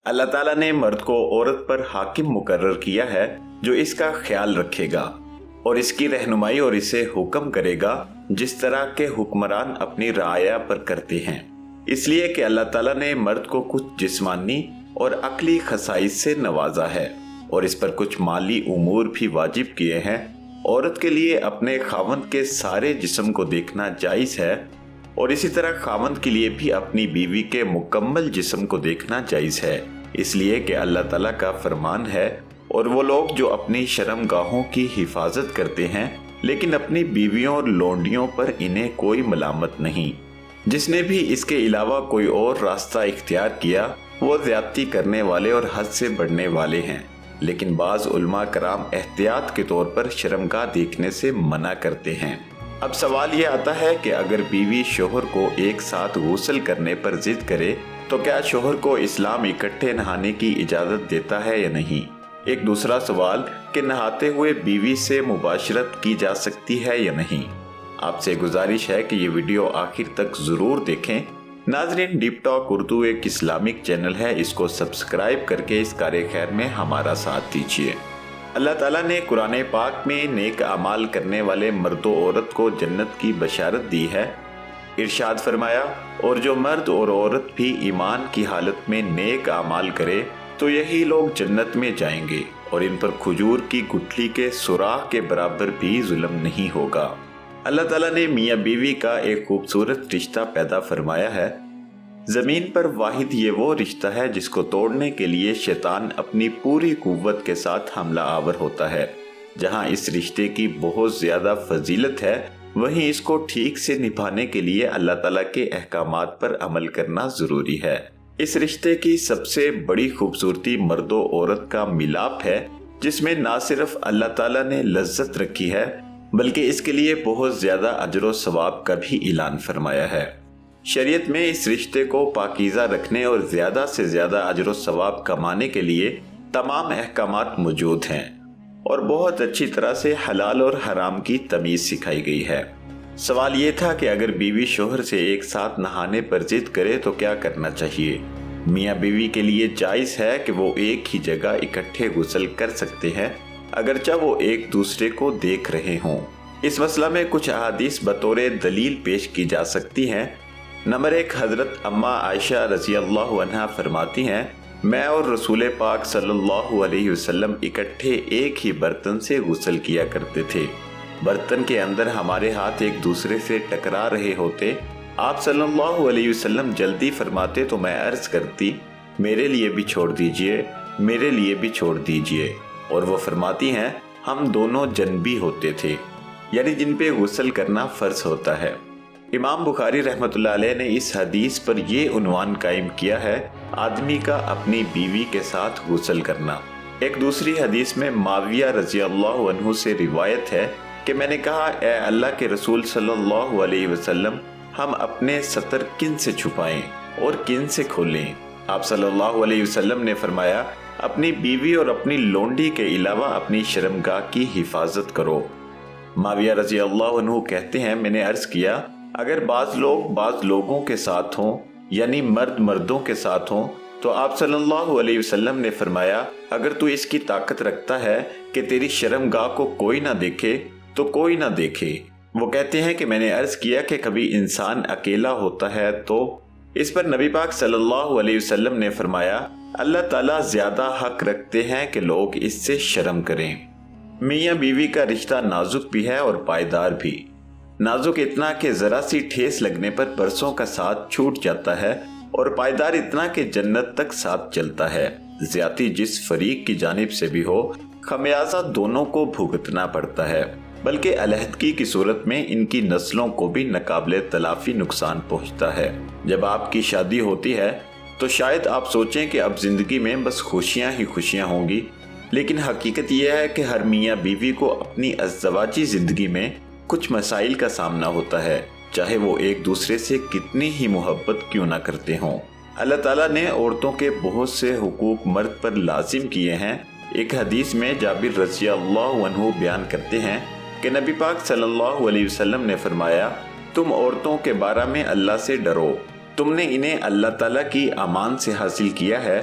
अल्लाह ताला ने मर्द को औरत पर हाकिम मुकर्रर किया है जो इसका ख्याल रखेगा और इसकी रहनुमाई और इसे हुक्म करेगा जिस तरह के हुक्मरान अपनी राया पर करते हैं। इसलिए कि अल्लाह ताला ने मर्द को कुछ जिस्मानी और अक्ली खसाइस से नवाजा है और इस पर कुछ माली उमूर भी वाजिब किए हैं। औरत के लिए अपने खावंद के सारे जिस्म को देखना जायज़ है और इसी तरह खावंद के लिए भी अपनी बीवी के मुकम्मल जिस्म को देखना जायज़ है, इसलिए कि अल्लाह ताला का फरमान है और वो लोग जो अपनी शर्मगाहों की हिफाजत करते हैं लेकिन अपनी बीवियों और लोंडियों पर इन्हें कोई मलामत नहीं। जिसने भी इसके अलावा कोई और रास्ता इख्तियार किया वो ज़्यादती करने वाले और हद से बढ़ने वाले हैं। लेकिन बाज़ उलमा कराम एहतियात के तौर पर शर्मगाह देखने से मना करते हैं। अब सवाल ये आता है कि अगर बीवी शोहर को एक साथ गुस्ल करने पर जिद करे तो क्या शोहर को इस्लाम इकट्ठे नहाने की इजाज़त देता है या नहीं। एक दूसरा सवाल कि नहाते हुए बीवी से मुबाशरत की जा सकती है या नहीं। आपसे गुजारिश है कि ये वीडियो आखिर तक ज़रूर देखें। नाज़रीन, डीप टॉक उर्दू एक इस्लामिक चैनल है, इसको सब्सक्राइब करके इस कार्य खैर में हमारा साथ दीजिए। अल्लाह ताला ने कुरान पाक में नेक अमाल करने वाले मर्दों औरत को जन्नत की बशारत दी है। इरशाद फरमाया, और जो मर्द और औरत भी ईमान की हालत में नेक अमाल करे तो यही लोग जन्नत में जाएंगे और इन पर खजूर की गुठली के सुराख के बराबर भी जुल्म नहीं होगा। अल्लाह ताला ने मियाँ बीवी का एक खूबसूरत रिश्ता पैदा फरमाया है। ज़मीन पर वाहिद ये वो रिश्ता है जिसको तोड़ने के लिए शैतान अपनी पूरी कुव्वत के साथ हमला आवर होता है। जहाँ इस रिश्ते की बहुत ज़्यादा फजीलत है वहीं इसको ठीक से निभाने के लिए अल्लाह ताला के अहकामात पर अमल करना ज़रूरी है। इस रिश्ते की सबसे बड़ी खूबसूरती मर्दो औरत का मिलाप है जिसमें ना सिर्फ अल्लाह ताला ने लज्जत रखी है बल्कि इसके लिए बहुत ज़्यादा अजर व सवाब का भी ऐलान फरमाया है। शरीयत में इस रिश्ते को पाकीज़ा रखने और ज़्यादा से ज़्यादा अजर व सवाब कमाने के लिए तमाम अहकामात मौजूद हैं और बहुत अच्छी तरह से हलाल और हराम की तमीज़ सिखाई गई है। सवाल ये था कि अगर बीवी शोहर से एक साथ नहाने पर जिद करे तो क्या करना चाहिए। मियाँ बीवी के लिए जायज़ है कि वो एक ही जगह इकट्ठे गुस्ल कर सकते हैं अगरचे वो एक दूसरे को देख रहे हों। इस मसला में कुछ अहादीस बतौर दलील पेश की जा सकती हैं। नंबर 1, हज़रत अम्मा आयशा रज़ी अल्लाह अन्हा फरमाती हैं, मैं और रसूल पाक सल्लल्लाहु अलैहि वसल्लम इकट्ठे एक ही बर्तन से गुस्ल किया करते थे। बर्तन के अंदर हमारे हाथ एक दूसरे से टकरा रहे होते। आप सल्लल्लाहु अलैहि वसल्लम जल्दी फरमाते तो मैं अर्ज़ करती, मेरे लिए भी छोड़ दीजिए, मेरे लिए भी छोड़ दीजिए। और वो फरमाती हैं, हम दोनों जनबी होते थे, यानी जिन पे गुस्ल करना फ़र्ज होता है। इमाम बुखारी रहमतुल्लाह अलैह ने इस हदीस पर ये उन्वान कायम किया है, आदमी का अपनी बीवी के साथ गुस्ल करना। एक दूसरी हदीस में माविया रज़ी अल्लाह अन्हु से रिवायत है कि मैंने कहा, ए अल्लाह के रसूल सल्लल्लाहु अलैहि वसल्लम, हम अपने सतर किन से छुपाएं और किन से खोलें। आप सल्लल्लाहु अलैहि वसल्लम ने फरमाया, अपनी बीवी और अपनी लोंडी के अलावा अपनी शर्मगाह की हिफाजत करो। माविया रज़ी अल्लाह अन्हु कहते हैं, मैंने अर्ज़ किया, अगर बाज़ लोग बाज़ लोगों के साथ हों यानी मर्द मर्दों के साथ हों तो आप सल्लल्लाहु अलैहि वसल्लम ने फरमाया, अगर तू इसकी ताकत रखता है कि तेरी शर्मगाह को कोई ना देखे तो कोई ना देखे। वो कहते हैं कि मैंने अर्ज़ किया कि कभी इंसान अकेला होता है तो। इस पर नबी पाक सल्लल्लाहु अलैहि वसल्लम ने फरमाया, अल्लाह ताला ज़्यादा हक रखते हैं कि लोग इससे शर्म करें। मियाँ बीवी का रिश्ता नाजुक भी है और पायदार भी। नाजुक इतना कि ज़रा सी ठेस लगने पर बरसों का साथ छूट जाता है और पायदार इतना कि जन्नत तक साथ चलता है। ज़्यादती जिस फरीक की जानिब से भी हो, खमियाजा दोनों को भुगतना पड़ता है, बल्कि अलहदगी की सूरत में इनकी नस्लों को भी नाकाबिले तलाफी नुकसान पहुँचता है। जब आपकी शादी होती है तो शायद आप सोचें कि अब ज़िंदगी में बस खुशियाँ ही खुशियाँ होंगी, लेकिन हकीकत यह है कि हर मियाँ बीवी को अपनी अज़्ज़वाजी ज़िंदगी में कुछ मसाइल का सामना होता है, चाहे वो एक दूसरे से कितनी ही मोहब्बत क्यों ना करते हों। अल्लाह ताला ने औरतों के बहुत से हुकूक मर्द पर लाजिम किए हैं। एक हदीस में जाबिर रज़ी अल्लाह अन्हु बयान करते हैं कि नबी पाक सल्लल्लाहु अलैहि वसल्लम ने फरमाया, तुम औरतों के बारे में अल्लाह से डरो, तुमने इन्हें अल्लाह ताला की अमान से हासिल किया है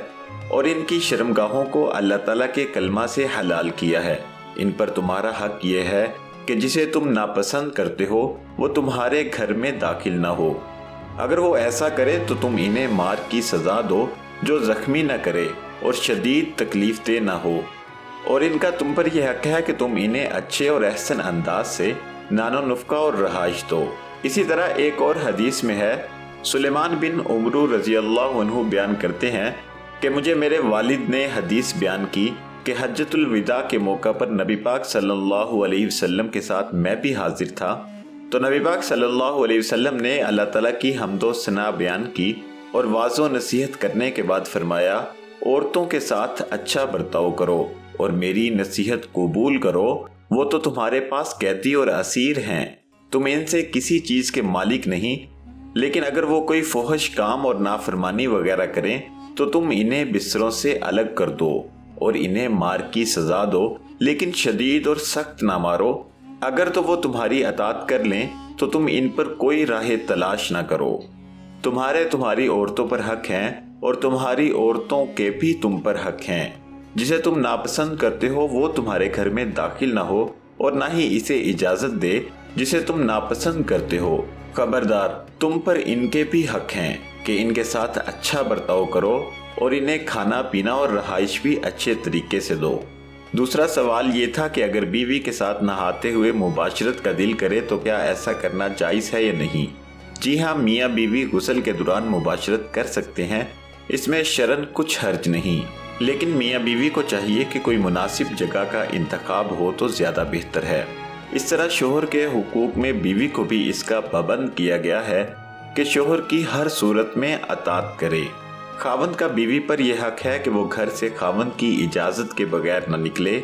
और इनकी शर्मगाहों को अल्लाह ताला के कलमा से हलाल किया है। इन पर तुम्हारा हक ये है कि जिसे तुम नापसंद करते हो वो तुम्हारे घर में दाखिल ना हो। अगर वो ऐसा करे तो तुम इन्हें मार की सजा दो जो जख्मी न करे और शदीद तकलीफ दे ना हो। और इनका तुम पर यह हक है कि तुम इन्हें अच्छे और एहसन अंदाज से नानो नुफ़्का और रहाइश दो। इसी तरह एक और हदीस में है, सुलेमान बिन उमरू रज़ी अल्लाह अन्हु बयान करते हैं कि मुझे मेरे वालिद ने हदीस बयान की कि हज्जतुल विदा के मौका पर नबी पाक सल्लल्लाहु अलैहि वसल्लम के साथ मैं भी हाजिर था। तो नबी पाक सल्लल्लाहु अलैहि वसल्लम ने अल्लाह ताला की हम्दो सना बयान की और वाज़ो नसीहत करने के बाद फरमाया, औरतों के साथ अच्छा बर्ताव करो और मेरी नसीहत कबूल करो। वो तो तुम्हारे पास कैदी और असीर हैं, तुम इनसे किसी चीज़ के मालिक नहीं, लेकिन अगर वो कोई फौहश काम और नाफरमानी वगैरह करें तो तुम इन्हें बिस्तरों से अलग कर दो और इन्हें मार की सजा दो, लेकिन शदीद और सख्त ना मारो। अगर तो वो तुम्हारी अतात कर लें तो तुम इन पर कोई राह तलाश ना करो। तुम्हारी औरतों पर हक हैं और तुम्हारी औरतों के भी तुम पर हक हैं। जिसे तुम नापसंद करते हो वो तुम्हारे घर में दाखिल ना हो और ना ही इसे इजाजत दे जिसे तुम नापसंद करते हो। खबरदार, तुम पर इनके भी हक हैं कि इनके साथ अच्छा बर्ताव करो और इन्हें खाना पीना और रहाइश भी अच्छे तरीके से दो। दूसरा सवाल ये था कि अगर बीवी के साथ नहाते हुए मुबाशरत का दिल करे तो क्या ऐसा करना जायज़ है या नहीं। जी हाँ, मियाँ बीवी गुस्ल के दौरान मुबाशरत कर सकते हैं, इसमें शरन कुछ हर्ज नहीं, लेकिन मियाँ बीवी को चाहिए कि कोई मुनासिब जगह का इंतखाब हो तो ज़्यादा बेहतर है। इस तरह शोहर के हुकूक में बीवी को भी इसका पाबंद किया गया है कि शोहर की हर सूरत में अतात करे। खावंद का बीवी पर यह हक है कि वो घर से खावंद की इजाज़त के बगैर न निकले।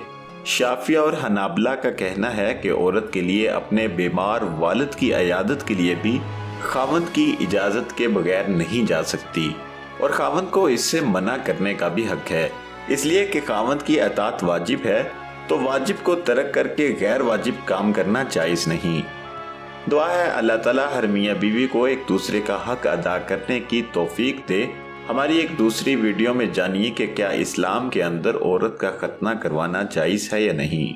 शाफिया और हनाबला का कहना है कि औरत के लिए अपने बीमार वालिद की अयादत के लिए भी खावंद की इजाज़त के बगैर नहीं जा सकती और खावंद को इससे मना करने का भी हक है। इसलिए कि खावंद की अतात वाजिब है तो वाजिब को तर्क करके गैर वाजिब काम करना जायज़ नहीं। दुआ है अल्लाह ताला हर मियाँ बीवी को एक दूसरे का हक अदा करने की तौफीक दे। हमारी एक दूसरी वीडियो में जानिए कि क्या इस्लाम के अंदर औरत का खतना करवाना जायज़ है या नहीं।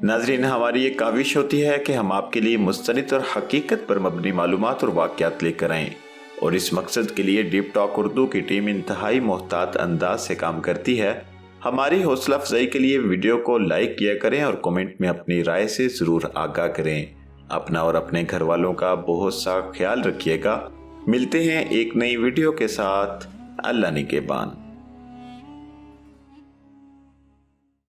नाज़रीन, हमारी ये काविश होती है कि हम आपके लिए मुस्तनिद और हकीकत पर मबनी मालूमात और वाक़यात लेकर आएँ, और इस मकसद के लिए डीप टॉक उर्दू की टीम इंतहाई मोहतात अंदाज से काम करती है। हमारी हौसला अफजाई के लिए वीडियो को लाइक किया करें और कमेंट में अपनी राय से ज़रूर आगाह करें। अपना और अपने घर वालों का बहुत सा ख्याल रखिएगा। मिलते हैं एक नई वीडियो के साथ। अल्लाह निगहबान।